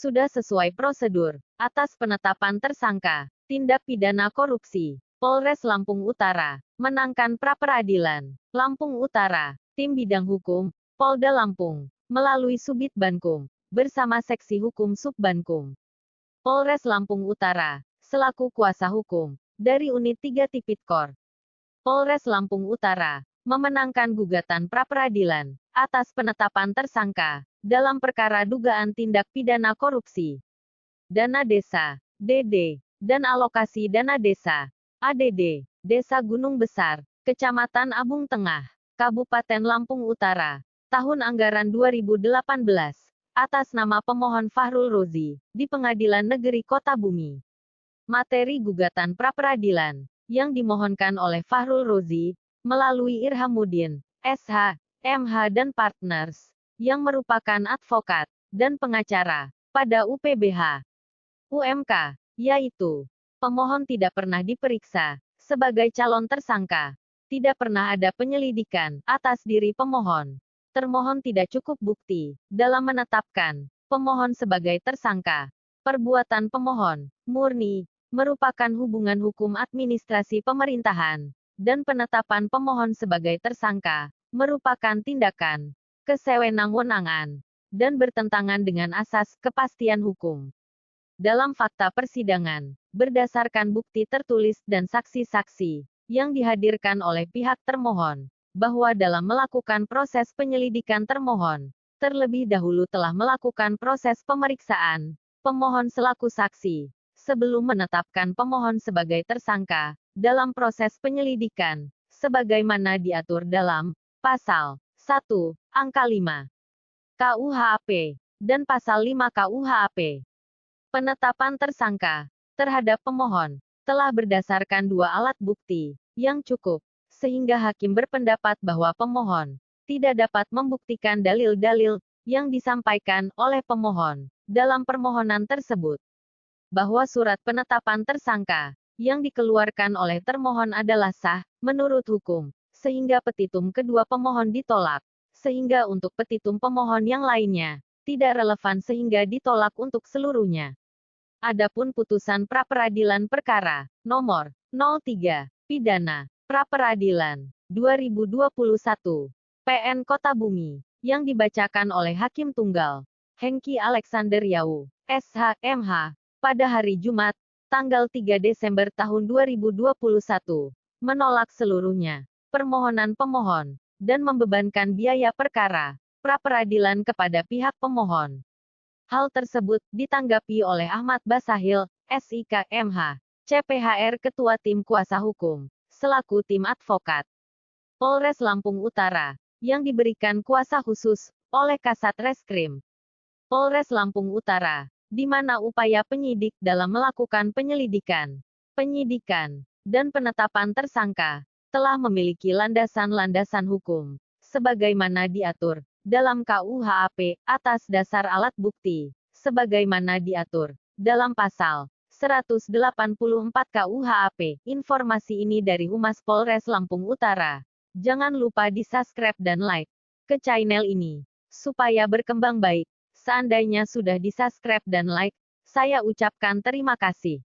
sudah sesuai prosedur. Atas penetapan tersangka tindak pidana korupsi, Polres Lampung Utara menangkan pra-peradilan. Lampung Utara, Tim Bidang Hukum, Polda Lampung, melalui Subit Bankum, bersama Seksi Hukum Subbankum Polres Lampung Utara, selaku kuasa hukum, dari Unit 3 Tipikor Polres Lampung Utara, memenangkan gugatan pra-peradilan, atas penetapan tersangka, dalam perkara dugaan tindak pidana korupsi, dana desa, DD, dan alokasi dana desa, ADD, Desa Gunung Besar, Kecamatan Abung Tengah, Kabupaten Lampung Utara, tahun anggaran 2018, atas nama pemohon Fahrul Rozi, di Pengadilan Negeri Kota Bumi. Materi gugatan pra-peradilan yang dimohonkan oleh Fahrul Rozi, melalui Irhamuddin, SH, MH dan Partners, yang merupakan advokat dan pengacara pada UPBH UMK, yaitu pemohon tidak pernah diperiksa sebagai calon tersangka, tidak pernah ada penyelidikan atas diri pemohon, termohon tidak cukup bukti dalam menetapkan pemohon sebagai tersangka, perbuatan pemohon murni merupakan hubungan hukum administrasi pemerintahan, dan penetapan pemohon sebagai tersangka merupakan tindakan kesewenang-wenangan dan bertentangan dengan asas kepastian hukum. Dalam fakta persidangan, berdasarkan bukti tertulis dan saksi-saksi yang dihadirkan oleh pihak termohon, bahwa dalam melakukan proses penyelidikan termohon, terlebih dahulu telah melakukan proses pemeriksaan pemohon selaku saksi, sebelum menetapkan pemohon sebagai tersangka, dalam proses penyelidikan, sebagaimana diatur dalam Pasal 1, Angka 5 KUHP, dan Pasal 5 KUHP. Penetapan tersangka terhadap pemohon telah berdasarkan dua alat bukti yang cukup, sehingga hakim berpendapat bahwa pemohon tidak dapat membuktikan dalil-dalil yang disampaikan oleh pemohon dalam permohonan tersebut, bahwa surat penetapan tersangka yang dikeluarkan oleh termohon adalah sah menurut hukum, sehingga petitum kedua pemohon ditolak, sehingga untuk petitum pemohon yang lainnya tidak relevan sehingga ditolak untuk seluruhnya. Adapun putusan pra-peradilan perkara nomor 03 pidana pra-peradilan 2021 PN Kota Bumi yang dibacakan oleh Hakim Tunggal Hengki Alexander Yau, SH, MH, pada hari Jumat, tanggal 3 Desember tahun 2021, menolak seluruhnya permohonan pemohon dan membebankan biaya perkara pra-peradilan kepada pihak pemohon. Hal tersebut ditanggapi oleh Ahmad Basahil, SIK, MH, CPHR Ketua Tim Kuasa Hukum, selaku tim advokat Polres Lampung Utara, yang diberikan kuasa khusus oleh Kasat Reskrim Polres Lampung Utara, di mana upaya penyidik dalam melakukan penyidikan, dan penetapan tersangka, telah memiliki landasan-landasan hukum, sebagaimana diatur dalam KUHP, atas dasar alat bukti, sebagaimana diatur dalam Pasal 184 KUHP. Informasi ini dari Humas Polres Lampung Utara. Jangan lupa di-subscribe dan like ke channel ini, supaya berkembang baik. Seandainya sudah di-subscribe dan like, saya ucapkan terima kasih.